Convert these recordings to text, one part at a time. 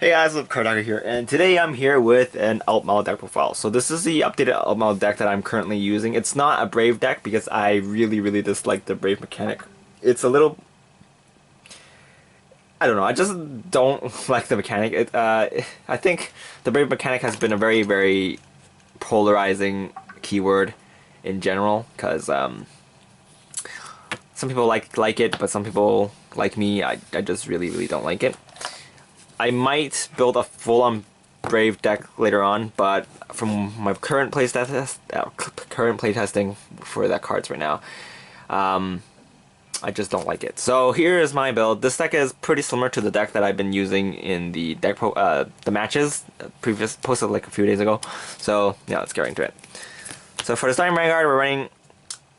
Hey guys, it's Cardfight here, and today I'm here with an Altmile deck profile. So this is the updated Altmile deck that I'm currently using. It's not a Brave deck because I really dislike the Brave mechanic. It's a little... I don't know, I just don't like the mechanic. I think the Brave mechanic has been a very polarizing keyword in general, because some people like it, but some people, like me, I just really don't like it. I might build a full-on Brave deck later on, but from my current playtesting for that cards right now, I just don't like it. So here is my build. This deck is pretty similar to the deck that I've been using in the the matches posted like a few days ago. So yeah, let's get right into it. So for the starting Vanguard, we're running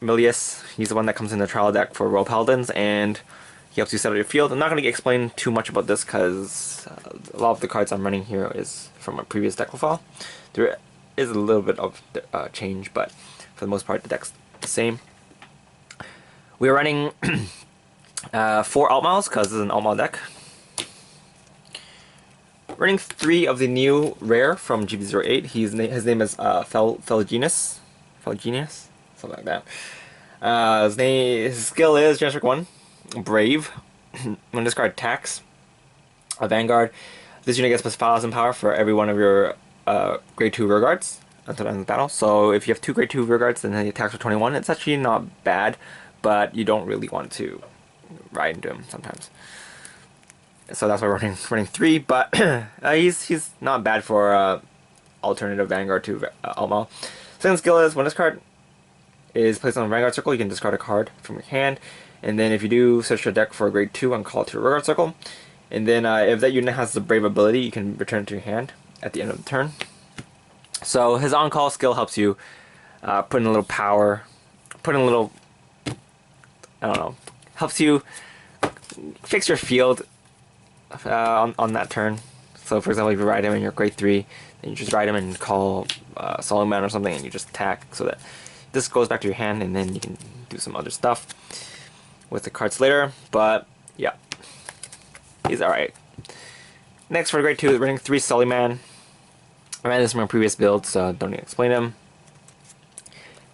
Milius. He's the one that comes in the trial deck for Royal Paladins, and he helps you set up your field. I'm not going to explain too much about this because a lot of the cards I'm running here is from my previous deck profile. There is a little bit of change, but for the most part the deck's the same. We're running 4 Altmiles because this is an Altmile deck. Running 3 of the new rare from G-BT08. His name is Felgenius, something like that. His skill is Generic 1. Brave. When this card attacks a Vanguard, this unit gets plus 5,000 power for every one of your grade 2 rear guards until the end of the battle. So if you have 2 grade 2 rear guards and then he attacks for 21, it's actually not bad, but you don't really want to ride into him sometimes. So that's why we're running 3, but he's not bad for alternative Vanguard to Altmile. Second skill is when this card is placed on the Vanguard circle, you can discard a card from your hand. And then if you do search your deck for a grade 2 and call it to your rear guard circle, and then if that unit has the Brave ability, you can return it to your hand at the end of the turn. So his on-call skill helps you put in a little power, put in a little, I don't know, helps you fix your field on that turn. So for example, if you ride him in your grade 3, then you just ride him and call Solomon or something, and you just attack, so that this goes back to your hand, and then you can do some other stuff with the cards later. But yeah, he's alright. Next for grade 2, running 3 Solomon. I ran this from my previous build, so don't need to explain him.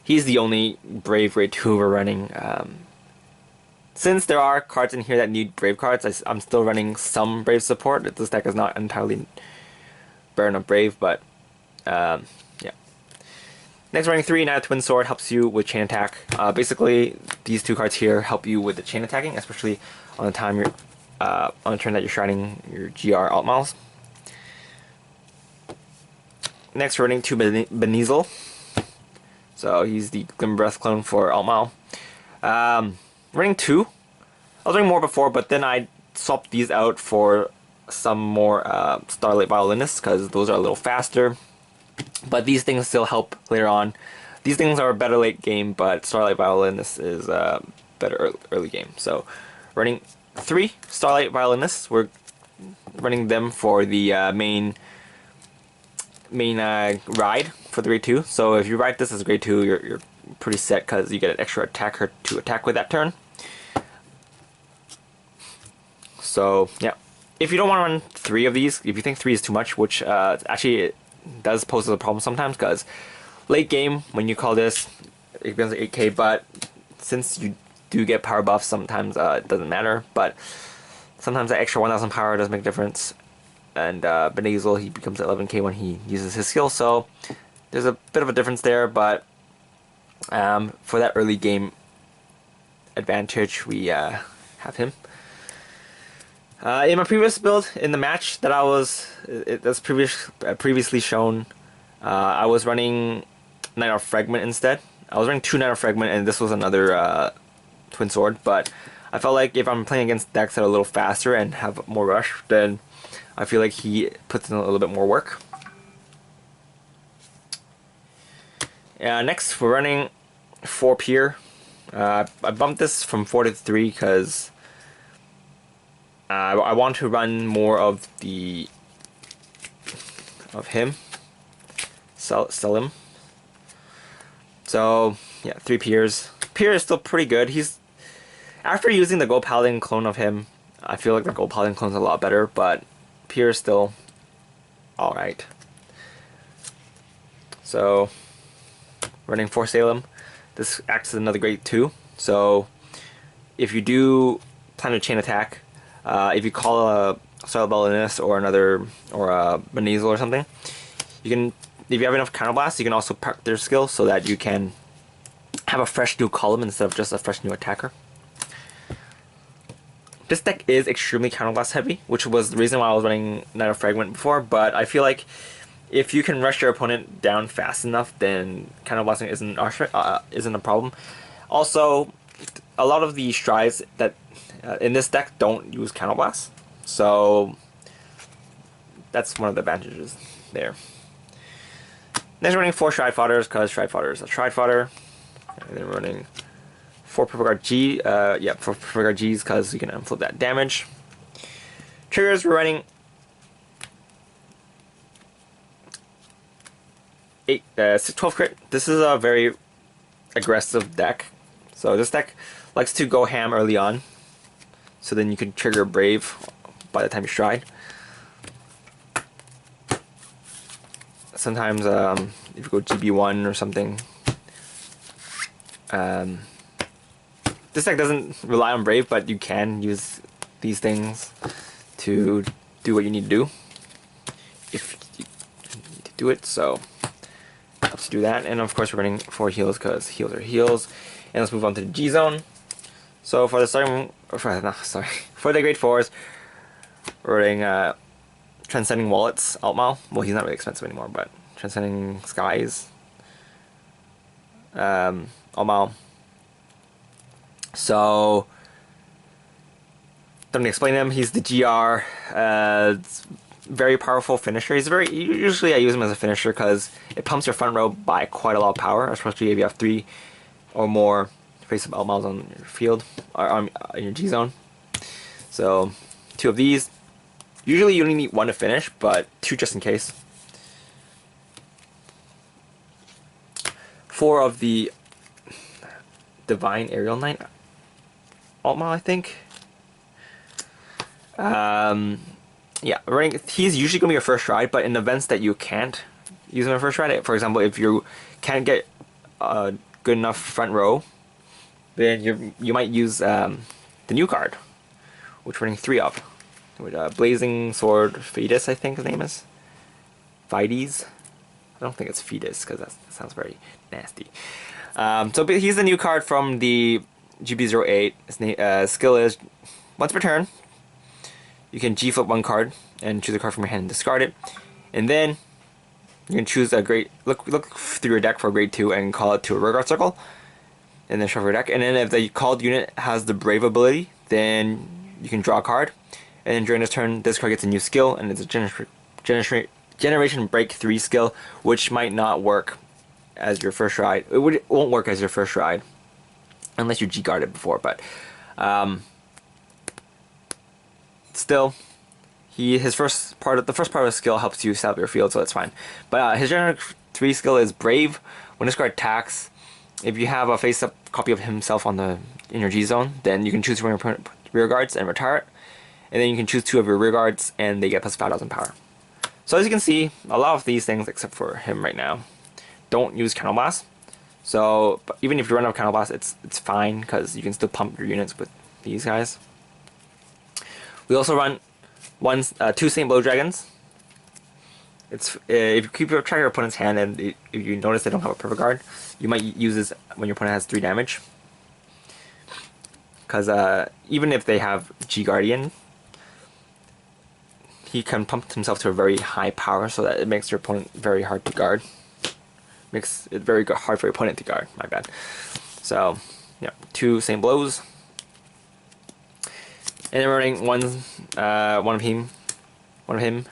He's the only Brave grade 2 we're running. Since there are cards in here that need Brave cards, I'm still running some Brave support. This deck is not entirely barren of Brave, but yeah. Next, running 3, now Twin Sword helps you with chain attack. Basically, these 2 cards here help you with the chain attacking, especially on the time you're on the turn that you're shredding your GR Altmiles. Next, running 2 Beneasel. So he's the Glimmer Breath clone for Altmile. Running 2. I was running more before, but then I swapped these out for some more Starlight Violinists because those are a little faster. But these things still help later on. These things are better late game, but Starlight Violinist is better early game. So running 3 Starlight Violinists. We're running them for the main ride for the grade 2. So if you ride this as grade 2, you're pretty set because you get an extra attacker to attack with that turn. So yeah, if you don't want to run 3 of these, if you think 3 is too much, which actually it does pose a problem sometimes, because late game when you call this, it becomes 8k, but since you do get power buffs, sometimes it doesn't matter, but sometimes that extra 1000 power does make a difference. And Beneasel, he becomes 11k when he uses his skill, so there's a bit of a difference there, but for that early game advantage, we have him. In my previous build, in the match that that's previously shown, I was running Knight of Fragment instead. I was running 2 Knight of Fragment, and this was another Twin Sword, but I felt like if I'm playing against decks that are a little faster and have more rush, then I feel like he puts in a little bit more work. Next, we're running 4 Pier. I bumped this from 4 to 3 because I want to run more of him. Sell him. So yeah, 3 Piers. Pier is still pretty good. He's after using the Gold Paladin clone of him, I feel like the Gold Paladin clone is a lot better, but appears still alright. So running 4 Salem, this acts as another grade 2. So if you do plan to chain attack, if you call a Cerebellinus or another, or a Benazal or something, you can, if you have enough counterblast, you can also park their skill so that you can have a fresh new column instead of just a fresh new attacker. This deck is extremely counterblast heavy, which was the reason why I was running Knight of Fragment before, but I feel like if you can rush your opponent down fast enough, then counterblasting isn't a problem. Also, a lot of the strides that in this deck don't use counterblast, so that's one of the advantages there. Next, we're running 4 Stride Fodders because Stride Fodder is a Stride Fodder, and then we're running 4 Purple Guard G, 4 Purple Guard Gs because you can unflip that damage. Triggers, we're running 12 crit. This is a very aggressive deck. So this deck likes to go ham early on, so then you can trigger Brave by the time you stride. Sometimes if you go GB1 or something, this deck doesn't rely on Brave, but you can use these things to do what you need to do if you need to do it. So helps you do that. And of course we're running 4 heals because heals are heals. And let's move on to the G zone. So for the for the grade 4s, we're running Transcending Wallets, Altmile. Well, he's not really expensive anymore, but Transcending Skies, Altmile. So don't explain him. He's the GR. Very powerful finisher. He's usually I use him as a finisher because it pumps your front row by quite a lot of power, especially if you have 3 or more face-up Altmiles on your field or on your G zone. So 2 of these. Usually you only need 1 to finish, but 2 just in case. 4 of the Divine Aerial Knight Altmile, I think. Yeah, he's usually going to be your first ride, but in events that you can't use him in first ride, for example, if you can't get a good enough front row, then you might use the new card, which we're running 3 of. With Blazing Sword Fetus, I think his name is. Fides. I don't think it's Fetus because that sounds very nasty. So he's the new card from the G-BT08. His skill is, once per turn, you can G-flip 1 card and choose a card from your hand and discard it. And then you can choose a look through your deck for a grade 2 and call it to a rearguard circle. And then shuffle your deck. And then if the called unit has the Brave ability, then you can draw a card. And then during this turn, this card gets a new skill, and it's a Generation Break 3 skill, which might not work as your first ride. It won't work as your first ride, unless you G-guarded before, but still, the first part of the skill helps you set up your field, so that's fine. But his Generation 3 skill is Brave. When this card attacks, if you have a face-up copy of himself in your G zone, then you can choose from your rear guards and retire it. And then you can choose 2 of your rear guards, and they get plus 5,000 power. So as you can see, a lot of these things, except for him right now, don't use counterblast. So but even if you run out of counterblast, it's fine because you can still pump your units with these guys. We also run 2 Saint Blow Dragons. It's if you keep track of your opponent's hand, and if you notice they don't have a perfect guard, you might use this when your opponent has 3 damage. Because even if they have G Guardian, he can pump himself to a very high power, so that it makes your opponent very hard to guard. Makes it very hard for your opponent to guard. My bad. So, yeah, 2 Saint Blows, and then we're running one of him,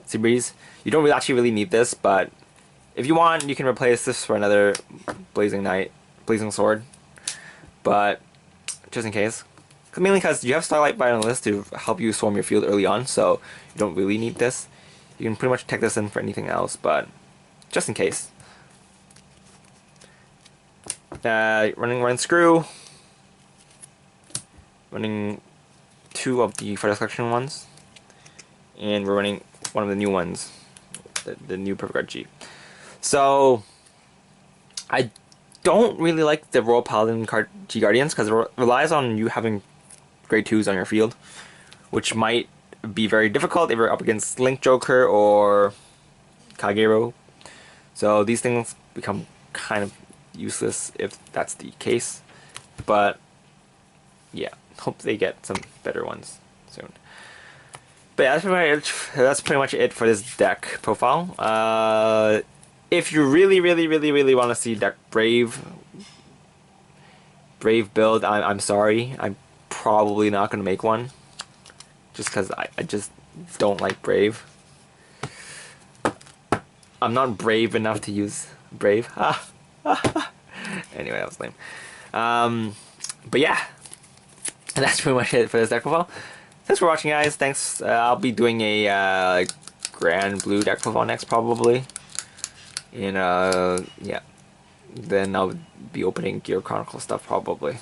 Sea Breeze. You don't actually really need this, but if you want, you can replace this for another Blazing Sword. But just in case. Mainly because you have Starlight Bite on the list to help you swarm your field early on, so you don't really need this. You can pretty much tech this in for anything else, but just in case. Running Screw. Running 2 of the Fighters Collection ones. and we're running one of the new ones, the new Perfect Guard G. So I don't really like the Royal Paladin G Guardians because it relies on you having grade 2s on your field, which might be very difficult if you're up against Link Joker or Kagero. So these things become kind of useless if that's the case. But yeah, hope they get some better ones soon. But yeah, that's pretty much it for this deck profile. If you really want to see deck Brave build, I'm sorry, I'm probably not gonna make one, just because I just don't like Brave. I'm not brave enough to use Brave. Anyway, that was lame. But yeah, that's pretty much it for this deck profile. Thanks for watching, guys. Thanks. I'll be doing a Grand Blue deck profile next, probably. And yeah, then I'll be opening Gear Chronicle stuff probably.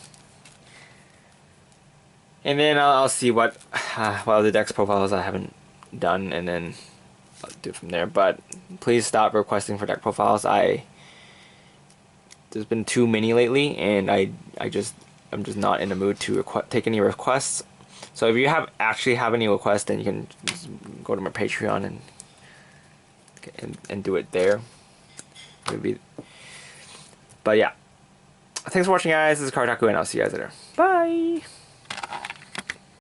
And then I'll see what other decks profiles I haven't done, and then I'll do it from there. But please stop requesting for deck profiles. There's been too many lately, and I'm just not in the mood to take any requests. So if you actually have any requests, then you can just go to my Patreon and do it there. But yeah, thanks for watching, guys. This is Kartaku, and I'll see you guys later. Bye.